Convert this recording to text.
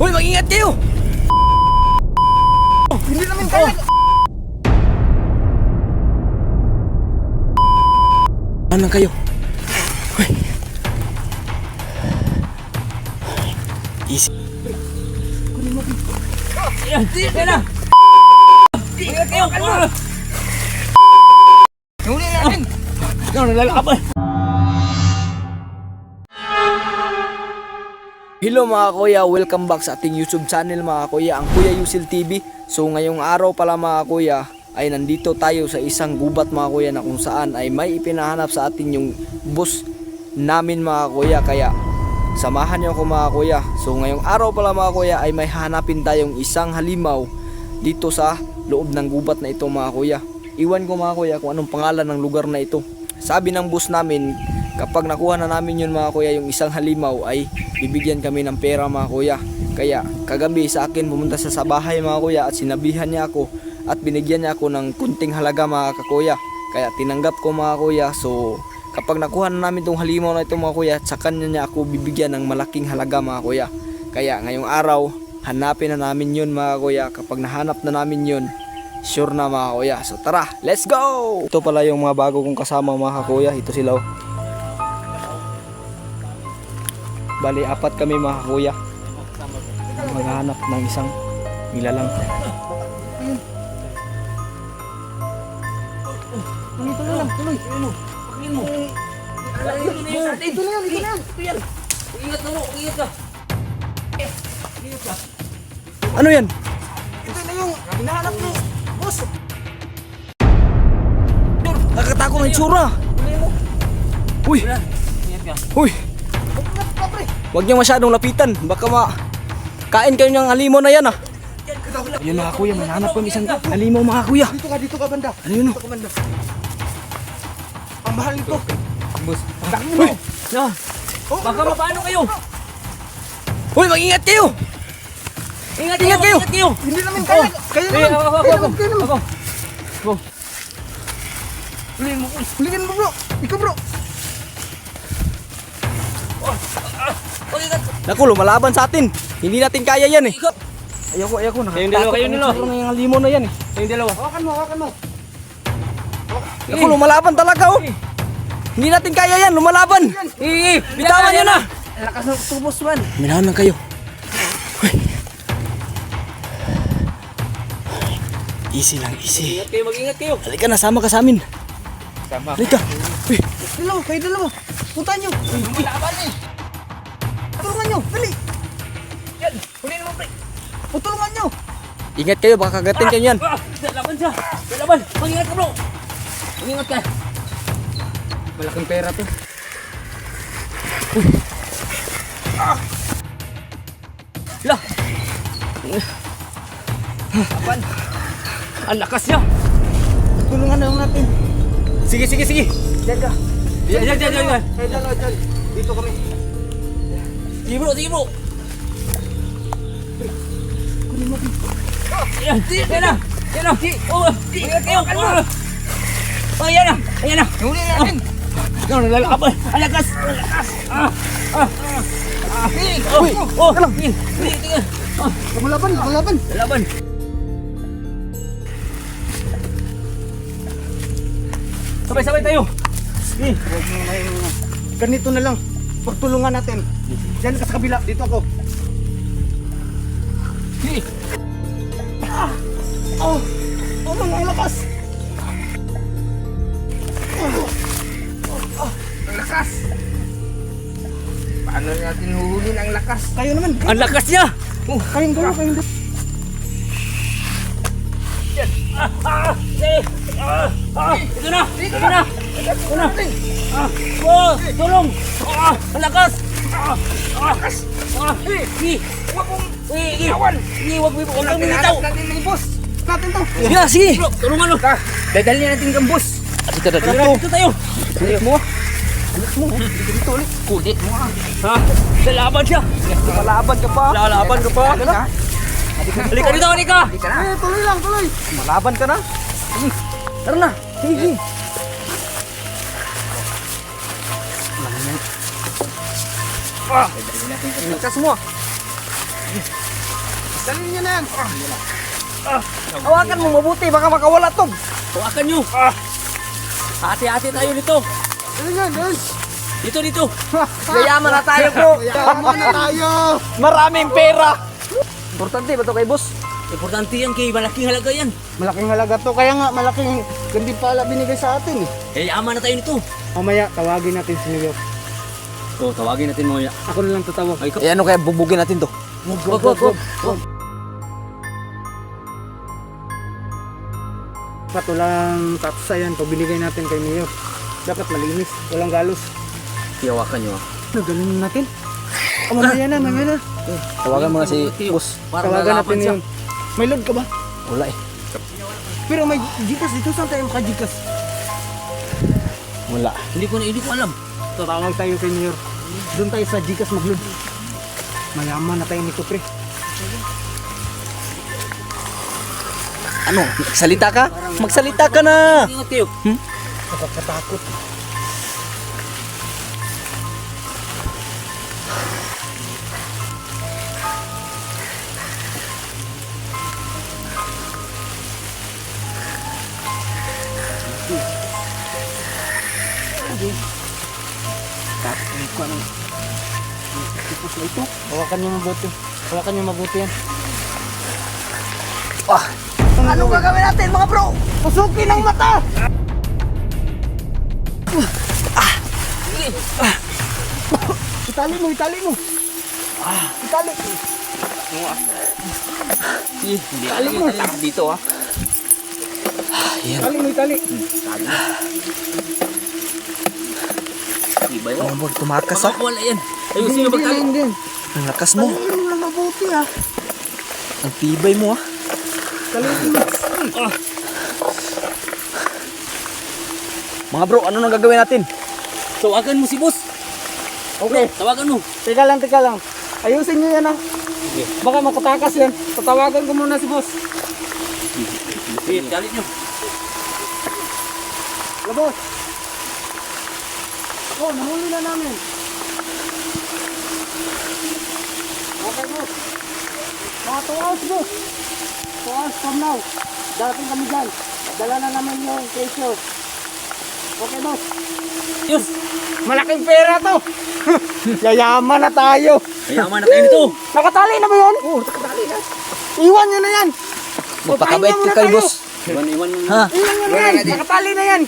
Hoy, mag-ingat kayo! Hindi namin kaya. Ano kayo? Hoy. Easy. Yan, yan na! Ingat kayo! Huli natin. Ano, nalalaban? Hello mga kuya, welcome back sa ating YouTube channel mga kuya, ang Kuya Yusil TV. So ngayong araw pala mga kuya ay nandito tayo sa isang gubat mga kuya na kung saan ay may ipinahanap sa atin yung boss namin mga kuya. Kaya samahan niyo ako mga kuya. So ngayong araw pala mga kuya ay may hanapin tayong isang halimaw dito sa loob ng gubat na ito mga kuya. Iwan ko mga kuya kung anong pangalan ng lugar na ito. Sabi ng boss namin, kapag nakuha na namin yun mga kuya, yung isang halimaw, ay bibigyan kami ng pera mga kuya. Kaya kagabi sa akin pumunta siya sa bahay mga kuya at sinabihan niya ako at binigyan niya ako ng kunting halaga mga kakuya. Kaya tinanggap ko mga kuya. So kapag nakuha na namin itong halimaw na ito mga kuya, sa kanya niya ako bibigyan ng malaking halaga mga kuya. Kaya ngayong araw, hanapin na namin yun mga kuya. Kapag nahanap na namin yun, sure na mga kuya. So tara, let's go! Ito pala yung mga bago kong kasama mga kuya. Ito sila oh. Bali, apat kami mga kuya. Maghahanap ng isang nilalang. Tuloy lang, tuloy. Pakingin mo. Ito na yan. Ingat mo, ingat ka. Ano yan? Ito na yung hinahanap ni boss. Nakakatakot ng itsura. Uy! Uy! Huwag niyo masyadong lapitan. Baka kain kayo ng halimaw na yan ah. Ayun mga kuya, mananap kami isang halimaw mga kuya. Dito ka banda. Ano yun oh? Ang mahal nito. Boss. Dangin Uy! mo. Na! Baka mapaano kayo? Uy, mag-ingat kayo! Ingat kayo! Hindi namin kaya. Kaya naman. Go. Huliin mo bro. Ikaw bro. Naku, lumalaban sa atin. Hindi natin kaya yan eh. Ayoko. Kayong dalawa. Yung halimaw na yan eh. Kayong dalawa. Hawakan mo. Naku, lumalaban talaga oh. Hindi natin kaya yan, lumalaban. Bitawan nyo na. Lakas ng tubos man. Minahan lang kayo. Easy lang, easy. Mag-ingat kayo. Halika na, sama ka sa amin. Sama. Halika. Uy, Kayo dalawa. Punta nyo. Laban eh. Tulungan nyo. Dali. Yan. Huliin mo pre. Tulungan nyo. ingat kayo, baka kagatin kayo yan. Laban siya. Laban. Mag-ingat ka bro. Mag-ingat ka. Malaking pera to. Lah, Laban. ang lakas niya. Tulungan na lang natin. Sige. Diyan ka. Yan. Kayo dalawa dyan. Dito kami. Sige bro. Kunin mo. Yan na. Oh, ingat kayo. Oh, yan na. Huli natin. Ikaw, nalalaban. Ang lakas. Tingnan. Lumalaban. Lalaban. Sabay tayo. Ganito na lang. Pagtulungan natin. Diyan ka sa kabila. Dito ako. Ang lakas. Ang lakas. Paano natin huhulin ang lakas? Kayo naman. Ang lakas niya. Kayong dalawa. Ito na. Tulong. Ang lakas. Huwag kang minitaw. Natin ng boss. Natin to. Sige. Tulungan mo. Dadalhin natin kang boss. Dito tayo. Kulit mo. Kulit mo ha. Lalaban siya. Lalaban ka pa. Halika dito, halika. Tuloy lang. Malaban ka na. Tara na. Sige. Ligtas mo. Dalhin niyo na yan. Hawakan mo mabuti, baka makawala to. Hawakan nyo. Hati-hati tayo nito. Dalhin yan, dalhin. Dito. Yayaman na tayo, bro. Yaman na tayo. Maraming pera. Importante ba to kay boss? Importante yan kay malaking halaga yan. Malaking halaga to. Kaya nga, malaking ganding pala binigay sa atin eh. Yayaman na tayo nito. Mamaya, tawagin natin si New York. So, tawagin natin mo yan. Ako na lang tatawag. Ay, Eh ano kaya bubugin natin to? wag. Patulang tapsa yan. Pag binigay natin kay New York. Dapat malinis. Walang galos. Hawakan nyo. Galing natin. Mamaya na. Tawagan mo na si boss. Para Tawagan natin siya. yun. May load ka ba? Wala eh. Pero may Gcash dito. Saan tayo maka-Gcash? Wala. Hindi ko alam. Tatawag tayo kay New York. Doon tayo sa Gcash mag-load. Mayaman na tayo nito, pre. Ano? Magsalita ka? Magsalita ka na. Ingat kayo. Nakakatakot. Hawakan niyo mabuti. Hawakan niyo mabuti yan. Ah, anong gagawin natin mga bro? Pusukin ang mata! Itali mo. Itali. Hindi alam yung talim dito ah. Itali. Iba yun. Ano mo, tumakas ah. Wala yan. Ayusin yung magtali. Hindi. Ang lakas mo. Taliin mo lang mabuti ah. Ang tibay mo ah. Taliin mo. Mga bro, ano nang gagawin natin? Tawagan mo si boss. Okay. Tawagan mo. Teka lang. Ayusin niyo yan ah. Baka makatakas yan. Tatawagan ko muna si boss. Sige, galit nyo. Labos. Oh, nahuli na namin. Okay, boss. Mga 2 hours, boss. 2 hours from now. Darating kami dyan. Dala na naman yung treasure. Okay, boss. Yun. Malaking pera to. Yayaman na tayo. Mayaman na tayo nito. Nakatali na ba yun? Oo, nakatali na. Iwan nyo na yan. Magpakabait ka kay boss. Iwan. Ha? Iwan nyo na yan. Nakatali na yan.